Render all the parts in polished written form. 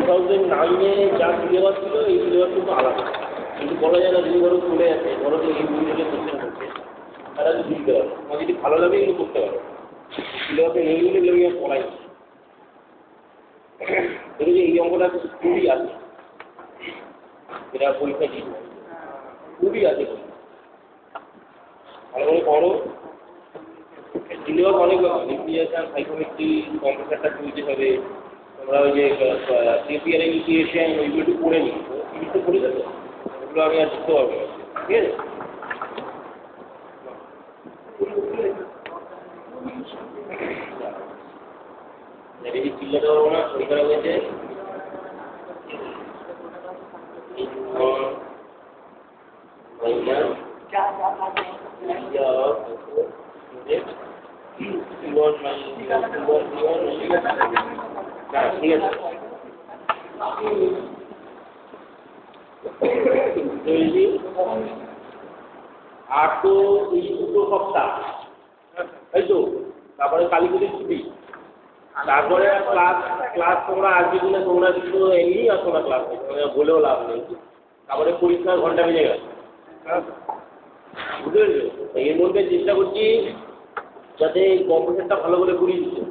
2009-এ যা সিলেবাস ছিল এই সিলেবাস কিন্তু আলাদা, কিন্তু বলা যায় না যদি ধরো চলে আসে ধরো যে এই বইটাকে কোশ্চেন করছে তারা যদি বুঝতে পারো, তোমার যদি ভালো লাগে এগুলো করতে পারো। সিলেবাসে এইগুলো এগুলো আমি পড়াই ধরো যে এই অঙ্কটা খুবই আছে, এটা পরীক্ষা দিই খুবই আছে, ভালো করে পড়ো। সিলেবাস অনেক রকম, ইন্টিগ্রেশন, সাইকোমেট্রি, কম্পিউটারটা চলতে হবে, তোমরা ওই যে সিপিআর ইনিশিয়েশন ওইগুলো একটু পড়ে নিই, জিনিসটা পড়ে যাবে ওগুলো আমি আর শিখতে পারবো না, ঠিক আছে। বেশি চিল্লাতে পারবো না, শরীর খারাপ হয়েছে। ঠিক আছে, আর তো এই 2 সপ্তাহ তাই তো, তারপরে কালী পুজোর ছুটি, তারপরে ক্লাস ক্লাস তোমরা আসবে কিনা তোমরা কিন্তু এমনি আসো না ক্লাসে, বলেও লাভ নেই, তারপরে পরীক্ষার ঘন্টা বেজে গেছে, বুঝতে পেরেছো। এর মধ্যে চেষ্টা করছি যাতে এই কম্পিউটারটা ভালো করে করিয়ে দিচ্ছে,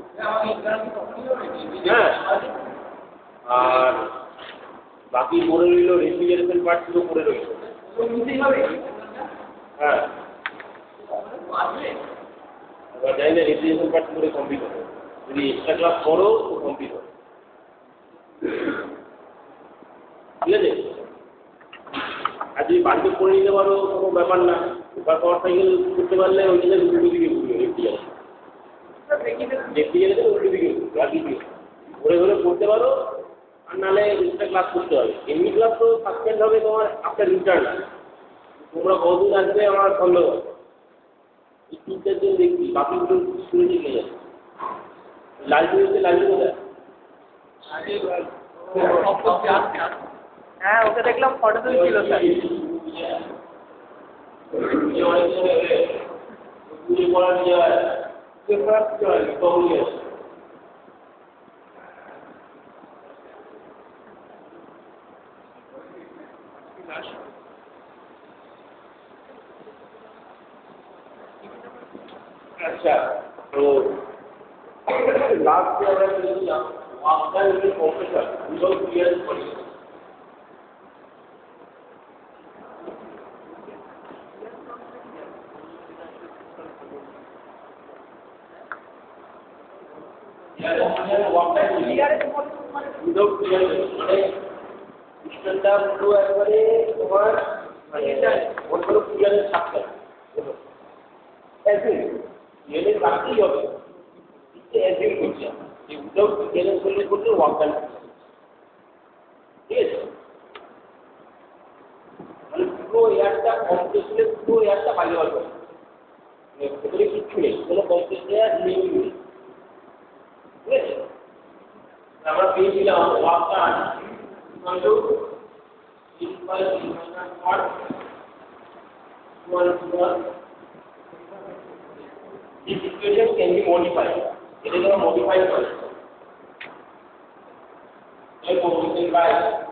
হ্যাঁ। আর বাকি পড়ে রইল রেফ্রিজারেশন পার্টগুলো পড়ে রইল, হ্যাঁ। এবার জানি না রেফ্রিজারেশন পার্ট করে কমপ্লিট হবে, যদি এক্সট্রা ক্লাস করো তো কমপ্লিট হবে, ঠিক আছে। আর যদি বাড়িতে করে নিতে পারো কোনো ব্যাপার না, এবার পাওয়ার সাইকেল করতে পারলে ওই জন্য উল্টো দিকে ঘুরবে রেফ্রিজারেশন উল্টো দিকে লাগিয়ে ঘুরে ঘুরে করতে পারো, আর নাহলে এক্সট্রা ক্লাস করতে হবে। এমনি ক্লাস তো সাসপেন্ড হবে তোমার আফটার রিটার্ন, তোমরা কতদিন আসবে আমার সন্দেহ আছে, এই 3-4 দিন দেখছি, বাকিগুলো স্কুলে শিখে যাবে। লালটু হচ্ছে লালটু কোথায়? হ্যাঁ ওকে দেখলাম ফটো তুলছিল স্যার। আচ্ছা, তো লাস্টে আমরা বলেছিলাম আফটার প্রফেসর উইদাউট ক্লিয়ারেন্স করে উইদাউট ক্লিয়ারেন্স মানে স্ট্যান্ডটা পুরো একবারে তোমার মানে কোনো ক্লিয়ারেন্স থাকতে হবে, ক্লিয়ারেন্স থাকতেই হবে, অ্যাজিউম করছি যে উইদাউট ক্লিয়ারেন্স করলে ওয়ার্ক ডান, ঠিক আছে। মানে পুরো এয়ারটা কম্প্রেসলে পুরো এয়ারটা বাইরে বার করে, ভেতরে কিচ্ছু নেই, কোনো কম্প্রেস এয়ার নেই, ঠিক আছে। আমরা পেয়েছিলাম work done this equation can be modified. It is a modified version. Therefore, we can write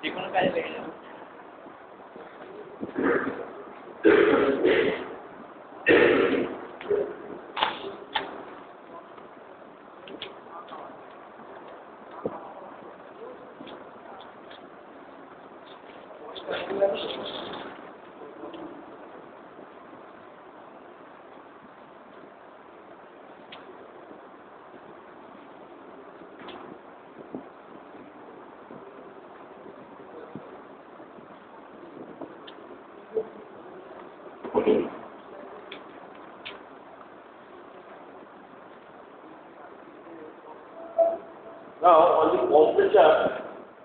যেকোনো কাজে লেগে যাবে। Now, on the compressor,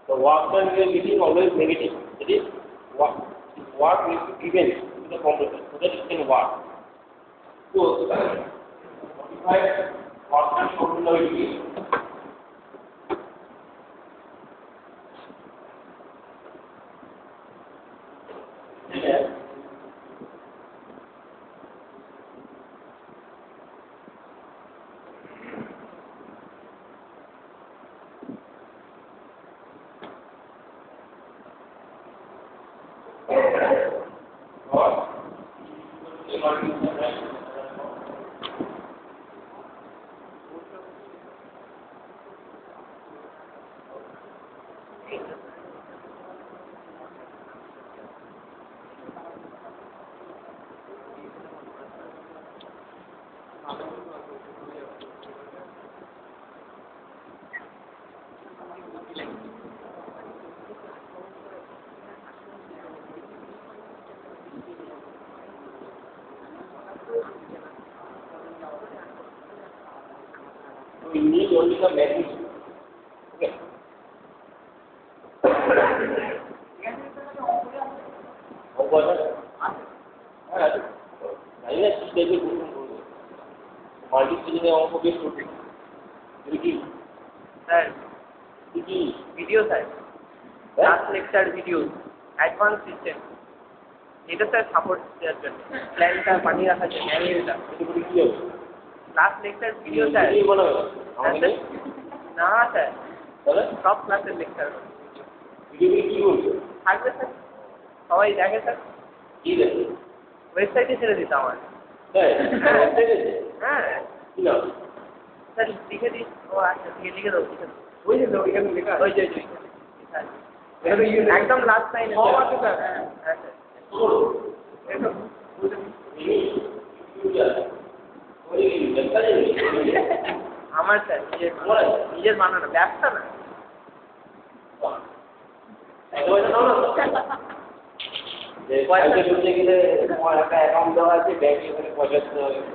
the work done we are getting always negative. That is, work will be given to the compressor so that it can work. So, modified work done formula will be we need only the magnitude. Okay. Sir, video sir. Last lecture video. Advanced system. এটা sir support দেওয়ার জন্য প্ল্যানটা বানিয়ে রাখার জন্য ম্যানুয়ালটা last lecture video sir না sir সব ক্লাসের লেকচার থাকবে স্যার সবাই দেখে স্যার ওয়েবসাইটে ছেড়ে দিতাম আমার হ্যাঁ স্যার লিখে দিই ও আচ্ছা লিখে দেবো ওই যে ওইখানে লেখা ওই যে একদম লাস্ট লাইন সব আছে স্যার হ্যাঁ স্যার আমার স্যার নিজের বানানো ব্যবসা না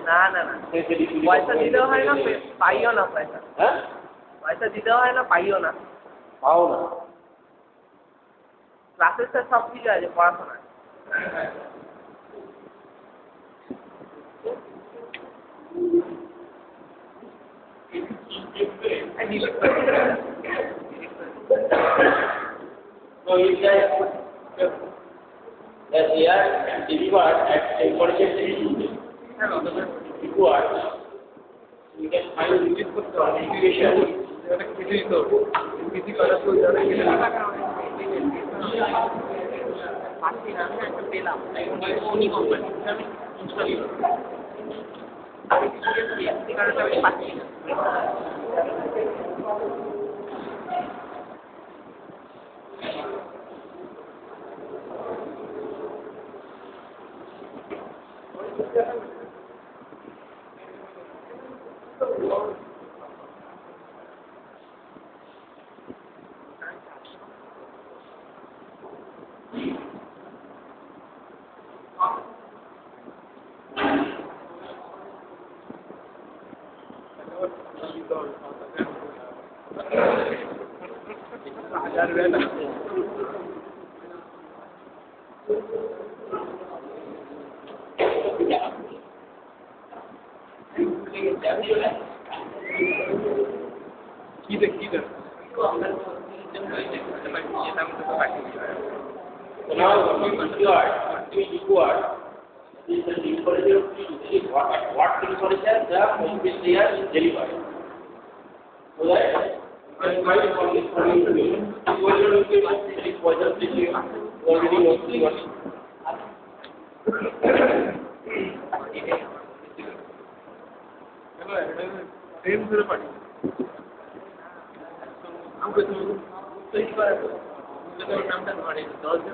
না না না পয়সা দিতেও হয় না পাইও না পয়সা পয়সা দিতেও হয় না পাইও না পাও না ক্লাসের স্যার সব কিছু আছে পড়াশোনা So you can that here delivered at temperature T2 required, you can find this configuration. পেলাম সোনি কোম্পানি আমি ইনস্টল কারণটা আমি পাচ্ছি না So now what we required is the temperature of T2. At what temperature the complete layer is delivered. So that I find from this information, poison already knows what. নামটা ধরে 10 জন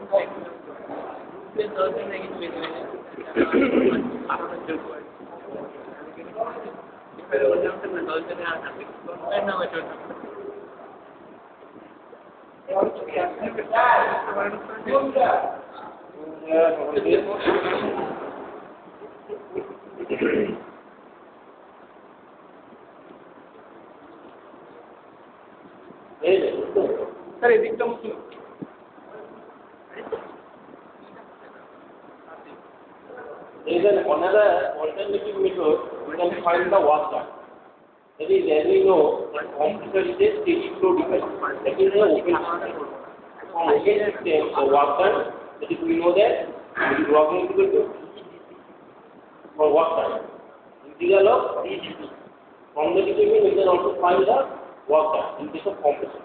10 জন নাকি ওর নামটা না 10 জনের আছে কোন নাম আছে Sir, এদিকটা মুসলিম There is another alternative method we can find the work done. That is, as we know, compressor is a steady flow device. That is an open system. The work done, that is, we know that it is working equal to for work done. Integral of dGt. From the equation, we can also find the work done in case of compressor.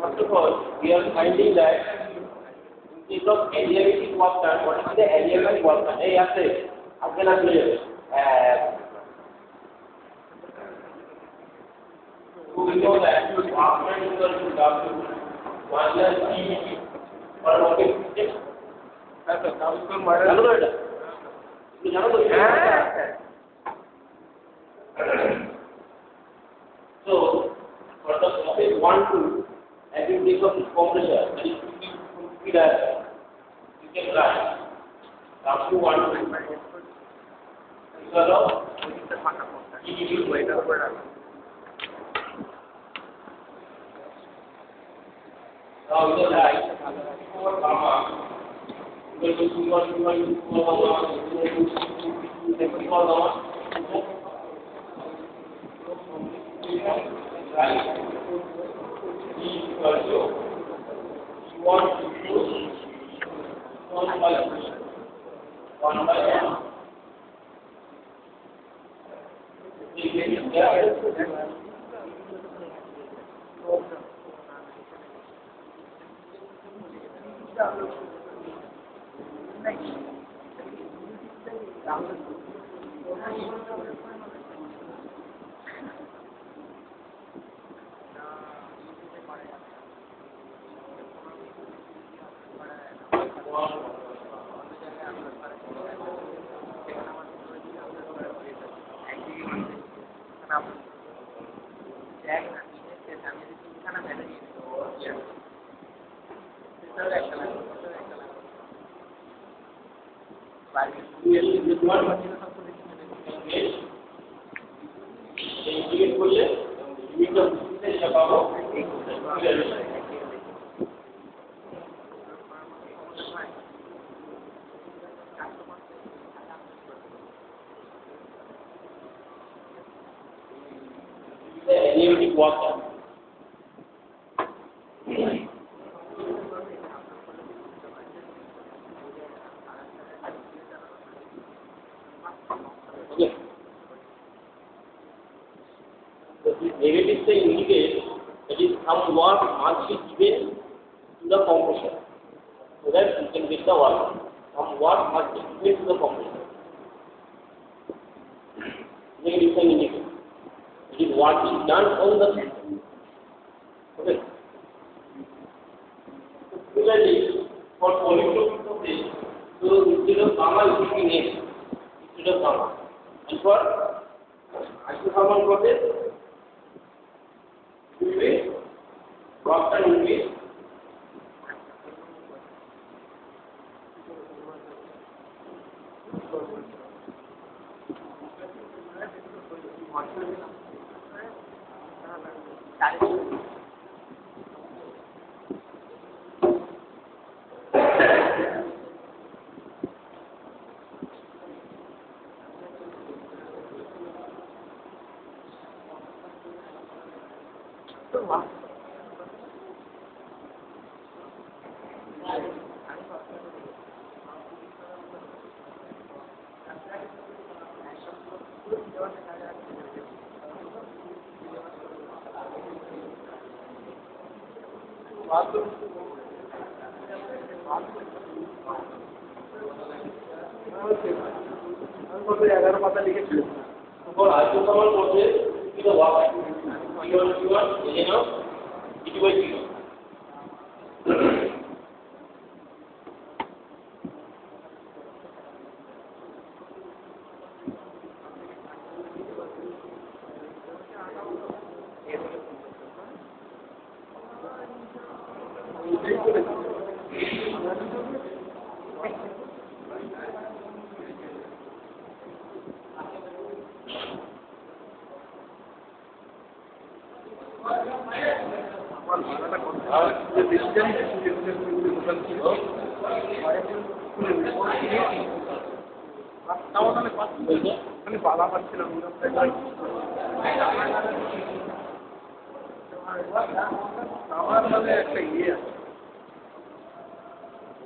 First of all, we are finding that in case of alienating work done, what is the alienate work done? Hey, yes, again, we know that work done is equal to W 1 plus dGt for working system. So, for the process 1 to, as in case of this compressor, that is completely direct, you can write W1 to equal of dGt. Now we can write gamma equal to Q1 equal to right, E equal to Q1 into 1 by 1. নাম Jack না ইনেস আমি যদি তিনখানা battery সেটার একটা লাগবে বাকি দুয়ার বাকিটা সব করে ইন্ডিকেট করলে লিমিটটা বুঝতে এটা পাবো NMD water. Okay. So this negative say indicate that is somewhat must be given to the compression so that you can get the water. Somewhat must be given to the compression. Negative say indicate. It is what is done on the system. Okay. Similarly, for polytropic of this, so instead of gamma, it will be N instead of gamma. And for isothermal process, it will be constant increase. For isothermal process, it is a water. T1 N of dT/dt.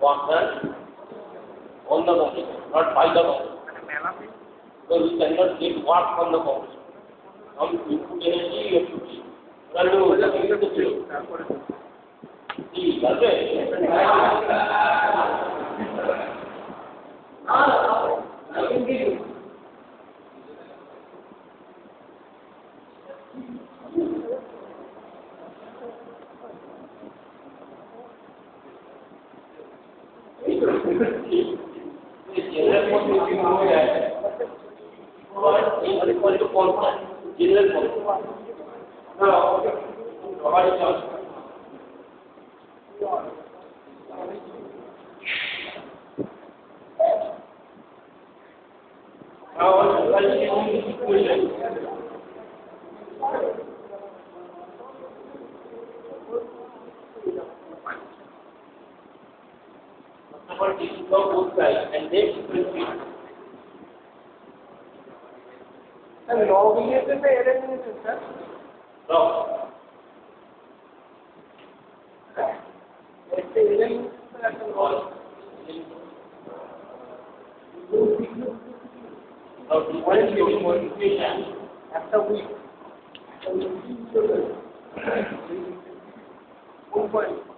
Water on the compression, not by the compression. Because you cannot get water from the compression. From input energy you have to keep. See, that's it. Both sides and then different And log relation में error नहीं है sir? log. ऐसे error log. Now different modification After week. 1.2.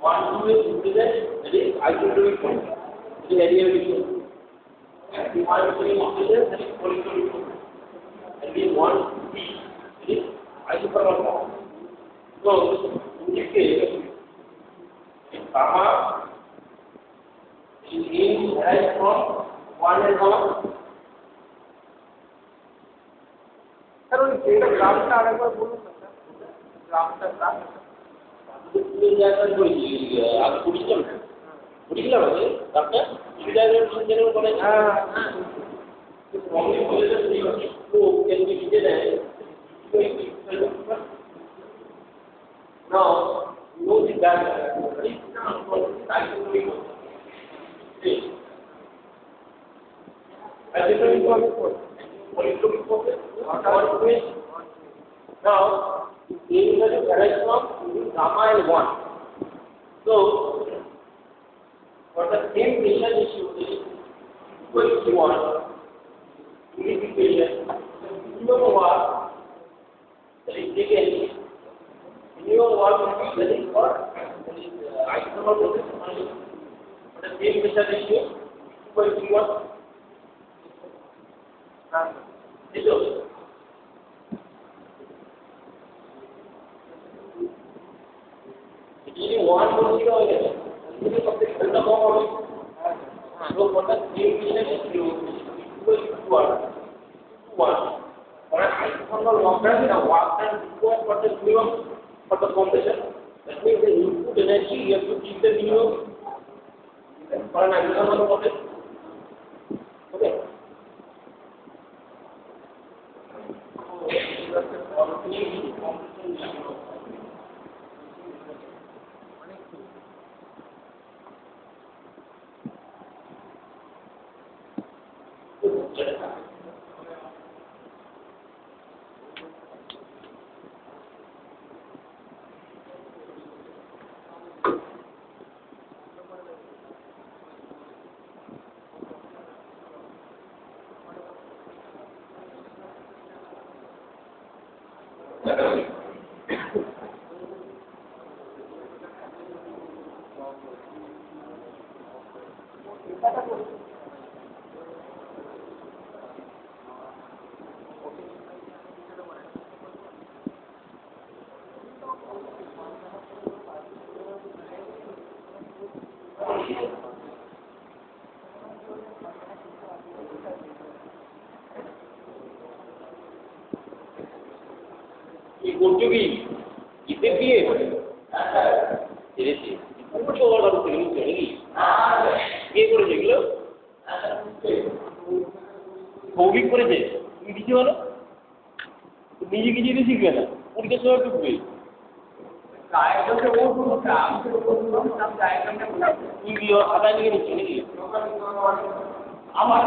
One two is represent that is isotopic form. It is adiabatic form. And the one three represent that is polyatomic form. And the one three is isothermal form. So in this case, gamma is derived from one and one. Sir, ওই যেটা গ্রাফটা আরেকবার বলুন না sir, গ্রাফটা আগে পড়িয়েছিলাম আগে doctor general college Now, know the background. Now, A value derives from gamma and 1. So, for the same pressure issue, this is equal to 1. In this equation, minimum var that is taken, minimum var will be that is for isothermal process only. For the same pressure issue, equal to 1. This is ini one more zero again. Ini sampai kita mau ambil. So for the same pressure issue, equal to 1. For an isothermal longer, the work done required for the minimum for the compression. That means the input energy you have to keep the minimum for an isothermal process. Okay. করতে কি ইতে দিয়ে এরেছি পুরো সবার কাছে থেকে নিচ্ছে নাকি কে করেছে এগুলো ভৌমিক করেছে তুমি কিছু বলো নিজে কিছু দিয়ে শিখবে না পরীক্ষার সময় টুকবে আদায় নিয়ে নিচ্ছে নাকি আমার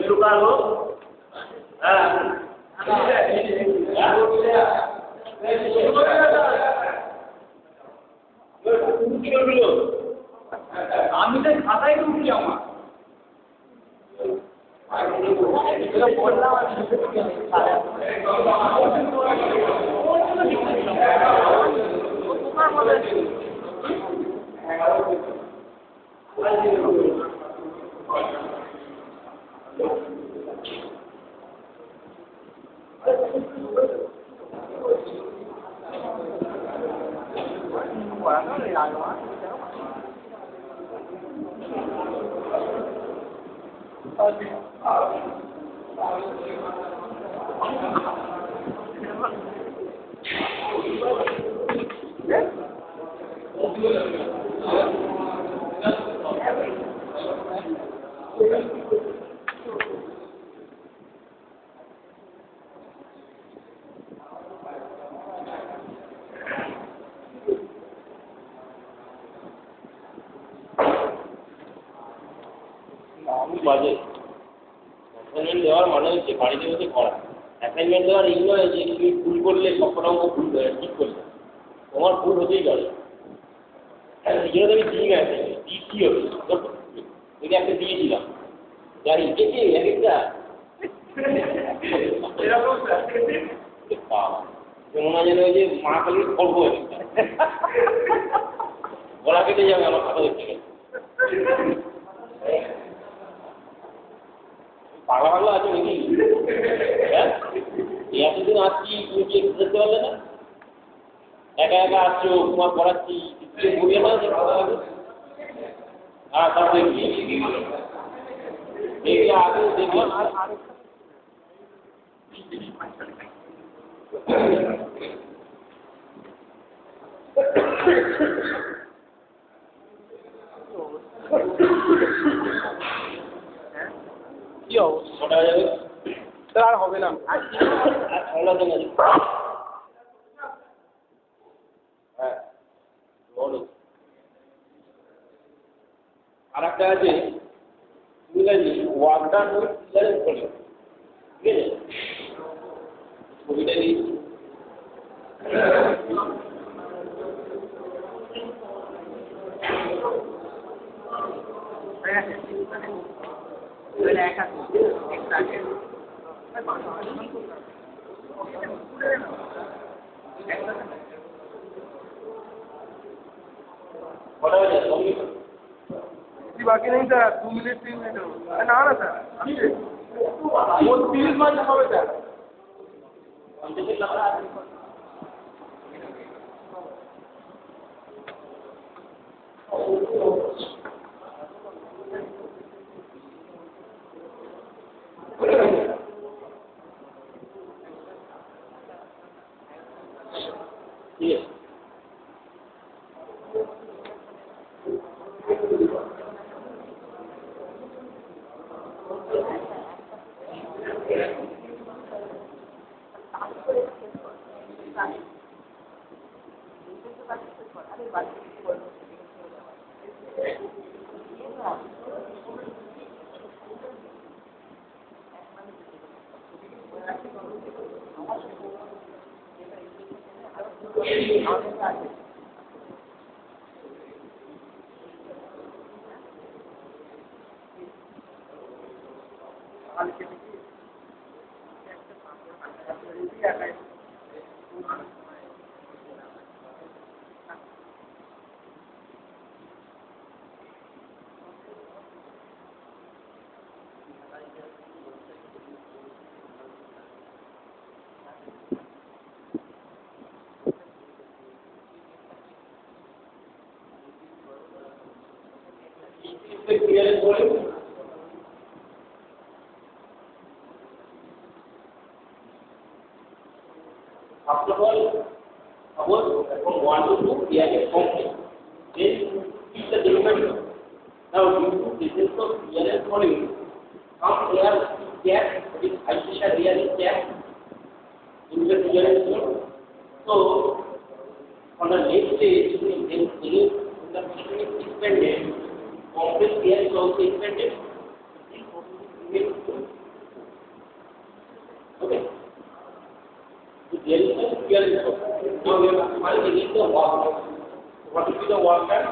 লুকানো আমি তো খাতায় ঢুকছি আমার বাজে অ্যাসাইনমেন্ট দেওয়ার মানে হচ্ছে বাড়িতে বসে করা অ্যাসাইনমেন্ট দেওয়ার এই নয় যে তুমি ভুল করলে সবকটা অঙ্ক ভুল ঠিক করলে তোমার ভুল হতেই পারে। এই জন্য আমি দিই না, দিই কি হবে ওইটা একটা দিয়েছিলাম যাই এসে এক একটা মনে হয় যেন ওই যে মা কালীর গল্প গলা কেটে যাবে আমার কথা দেখতে গেলে। পাগলা পাগলা আছে নাকি? হ্যাঁ এতদিন আসছি তুমি কি একটু দেখতে পারলে না? একা একা আসছো তোমার পড়াচ্ছি বলিয়ে না যে ভালো লাগে। হ্যাঁ তারপরে দেখি আগে দেখলাম কি অবস্থা? কটা যাবে? আর হবে না। আর ভালো লাগে না। হ্যাঁ বলো। আর একটা আছে ইংরাজি ওয়ার্ডার উইথ ক্লিয়ারেন্স করে, ঠিক আছে? ছবিটা দিয়েছি। কটা বাজে? बाकी नहीं सर 2 मिनट 3 मिनट ना ना सर वो 30 मिनट হবে স্যার। ঠিক আছে ক্লিয়ারেন্স বলে First of all, suppose from 1 to 2 we have a complete. Then is the derivative. Now due to presence of clearance volume, some air is gap, that is high pressure air is gap in the clearance volume. So on the next stage, when the pressure is expanded, compressed air is also expanded. Okay. There is no clearance. Now we have to find the work. What will be the work done?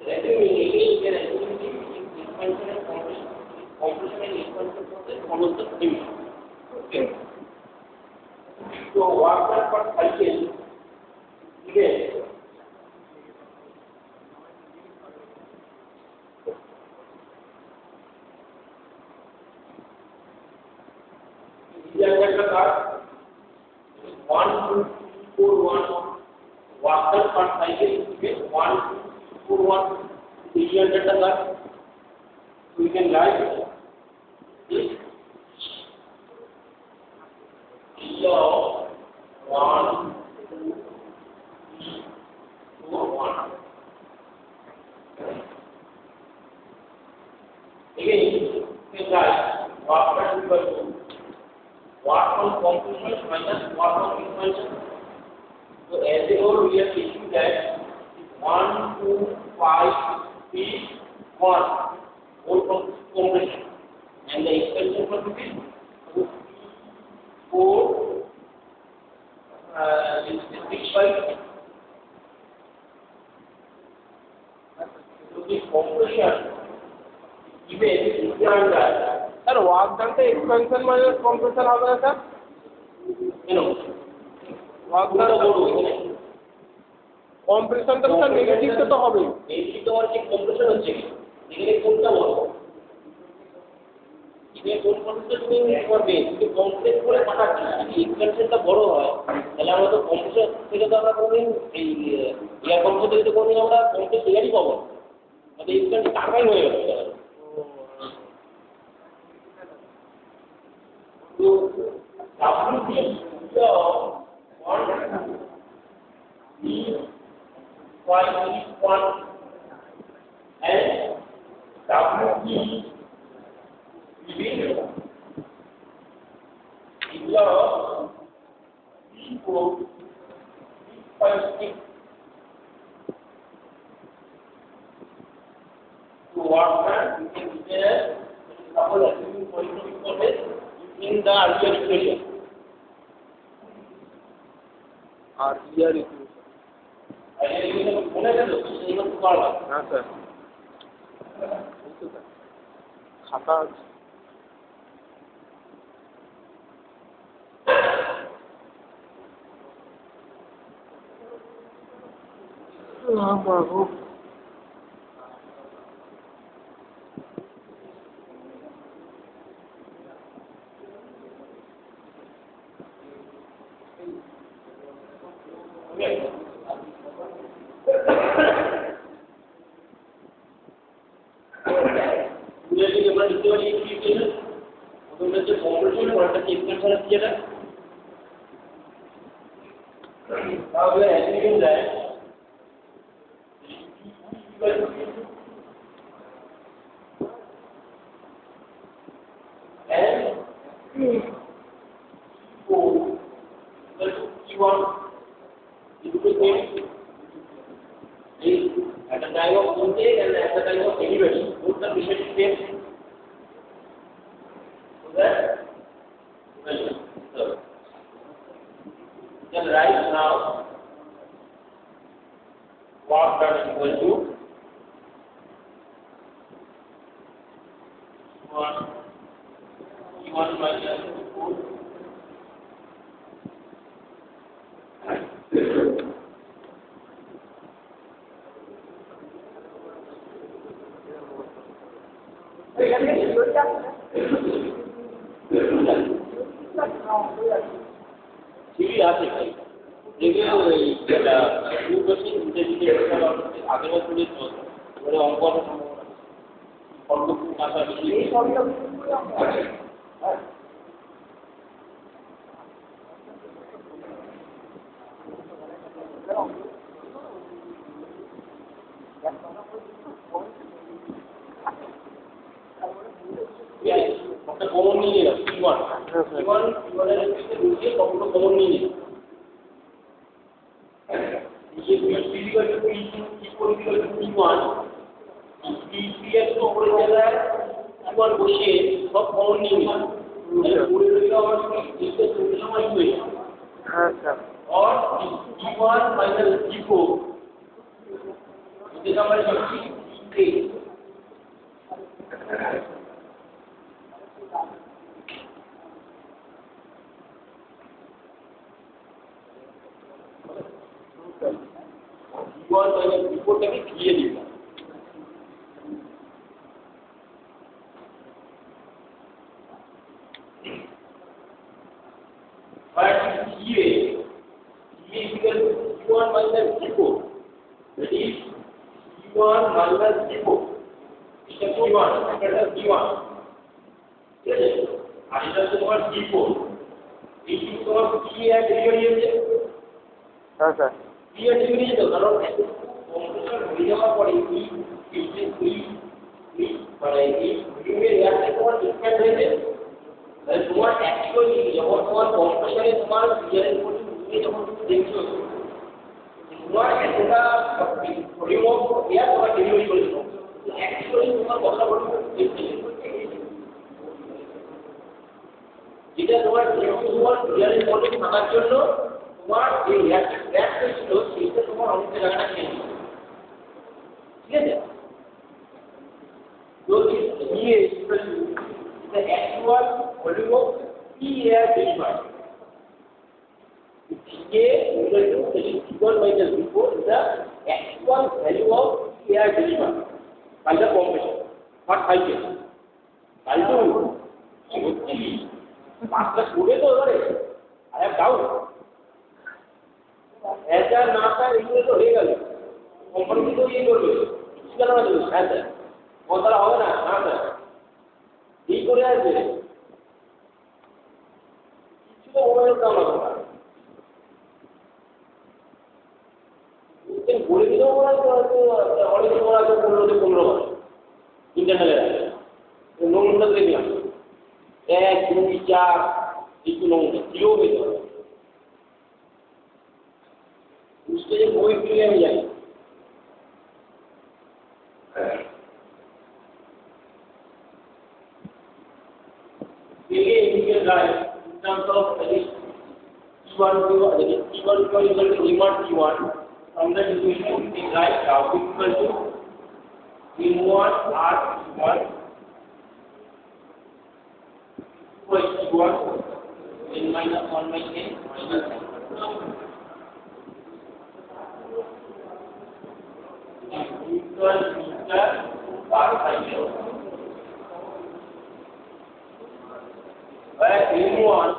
Expansion and compression and expansion process follows the same. Okay. So work done per cycle. Okay. This is the card. 1 2 4 1 work done per cycle is 1 2 4 1 300 the so we can write this log 1 2 3 4 1 again we write work done equal to work on compression minus work on expansion. So as a whole we are taking that 1 2 5 3 1 whole compression and the expansion for this is 4 this is 6 5 condition, even if you are under, sir work ডানটা expansion minus compression হবে না sir? Work done কম্প্রেশনটা sir নেগেটিভটা তো হবেই। Negative তোমার যে compression হচ্ছে এখানে কোনটা বলো? এখানে কোন কম্প্রেশন তুমি করবে? যদি কম্প্রেস করে পাঠাচ্ছি যদি এক্সপেনশনটা বড় হয় তাহলে আমরা তো কম্প্রেশন থেকে তো আমরা কোনোদিন এই এয়ার কম্প্রেসর থেকে তো কোনোদিন আমরা কম্প্রেস এয়ারই পাবো না। তাহলে এক্সপেনশন টাকাই হয়ে গেল। তো WP one and WP to work done, you can consider suppose assuming polynomial process in the earlier equation. Earlier equation. Earlier equation মনে আছে তো? এই মত করবা। হ্যাঁ স্যার। খাতা আছে। বাবু at the time of intake and at the time of delivery, both the pressure is same. So that so then right now work done is equal to 1 minus 4. ঠিক আছে ভাই দেখে ওই যেটা গ্রুপ কোচিং ইন্টারভিউ আগে বছরে চলছে ওরা অঙ্ক অল্প খুব কাঁচা বেশি একটা কমন নিয়ে নিলাম P1 এর থেকে রুটিয়ে কখনো কমন নিয়ে নিলাম ये फिजिकल P1 P এর তো উপরে চলে যায় P1 বসিয়ে সব কমন নিয়ে নিলাম পুরো দিকে আমার এইটা চলতে সময় হয়ে যায় হ্যাঁ স্যার और P1 माइनस P4 যেটা আমরা লিখছি P3 P1 माइनस P4 টাকে দিয়ে দিলাম but here equal to P1 minus P4 that is P1 minus P4 এটা P1 এটা P1 ঠিক আছে আর এটা তোমার P4 এই কি তোমার P এর ডেরিভেটিভ আছে হ্যাঁ স্যার P এর ডেরিভেটিভ তো কারণ কম্পিউটার হয়ে যাওয়ার পরে মানে এই ভিডিওর রিয়াকশন তোমার ডিসপ্লে হয়েছে তাহলে তোমার অ্যাকচুয়ালি যখন তোমার কম্পিউটারে তোমার ক্লিয়ারের উপর তুমি যখন দেখছো তোমার এতটা রিমোট এয়ার তোমার ডেলিভারি করেছিল অ্যাকচুয়ালি তোমার কথা বলতে যেটা তোমার তোমার ক্লিয়ারের উপর থাকার জন্য তোমার যে রিয়াকশন ব্যাক হয়েছিল সেইটা তোমার অনেকটা জায়গাটা চেঞ্জ ঠিক আছে So he is equal to the actual volume of P air delivered. K equal to the equal minus before the actual value of P air delivered by the compressor. What cycle? Cycle. Master student over it. I have doubt. ऐसा नाता इसमें तो रहेगा नहीं company तो ये बोल रही है इसका नाम तो शायद है बहुत सारा होगा ना नाता ये को रहा है इसको मोबाइल काम होगा लेकिन बोले तो मोबाइल तो और ये मोबाइल तो बोल रहा है इंटरनेट है लोग मतलब ले लिया एक दो चार इसको लोग किलोमीटर उसके लिए कोई क्रिया नहीं आई ये इंडिकेट रहा है in terms of T1 equal to limit T1 from the equation we write now equal to M1 R T1 equal to T1 n minus 1 by n minus 1 equal meter per cycle. Where M1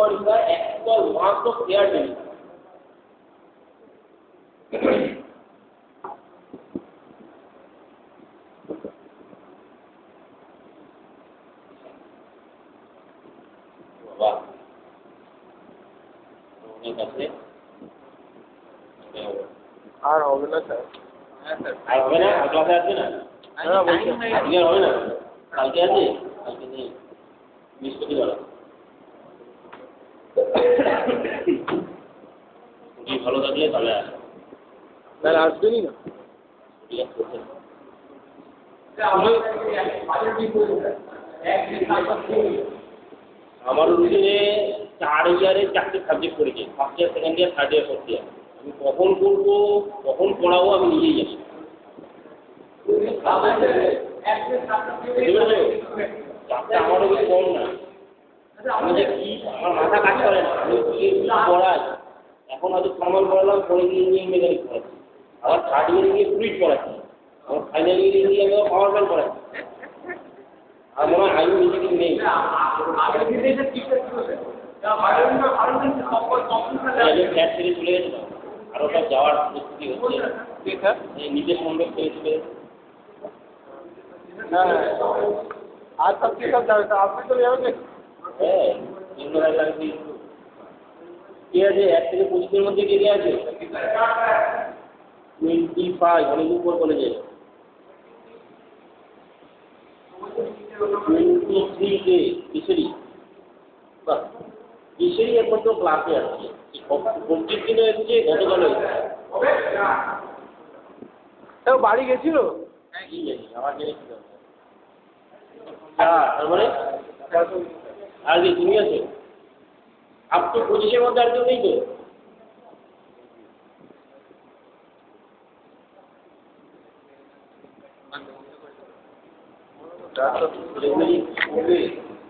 is the actual mass of air delivered. আর হবে না sir আর হবে না আর ক্লাসে আসবে না আজকে হবে না কালকে আছে কালকে নেই বৃহস্পতিবার ছুটি ভালো থাকলে তাহলে আসবে স্যার আসবেনই না আমার রুটিনে 4 ইয়ারে 4টে সাবজেক্ট পড়েছি first year second year third year fourth year আমি কখন করবো কখন পড়াবো আমি নিজেই জানি চাপটা আমারও বেশি কম না আমি যে কি আমার মাথা কাজ করে না আমি কি পড়াই এখন হয়তো ফর্মাল পড়ালাম পরে গিয়ে ইঞ্জিনিয়ারিং মেকানিক পড়াচ্ছি আবার থার্ড ইয়ারে গিয়ে ফ্লুইড পড়াচ্ছি আমার ফাইনাল ইয়ারে গিয়ে আমি পাওয়ার প্ল্যান্ট পড়াচ্ছি আর মনে হয় আয়ু নিজেকে নেই ফ্ল্যাট ছেড়ে চলে গেছে আর ওটা যাওয়ার প্রস্তুতি হচ্ছে নিজের সঙ্গে ছেড়ে চলে গেছে হ্যাঁ আর সব কি সব যাবে আপনি চলে যাবেন হ্যাঁ ঠিক আছে 1 থেকে 25 মধ্যে কে কে আছে 25 অনেক উপর কলেজে 23 কে কিশোরী বাহ কিশোরী এখন তো ক্লাসে আছে প্রত্যেক দিনে এসেছে গতকাল ও বাড়ি গেছিল কি জানি আমার জেনে কি তারপরে আর কি তুমি আছো আপ তো 25-এর মধ্যে আর কেউ নেই তো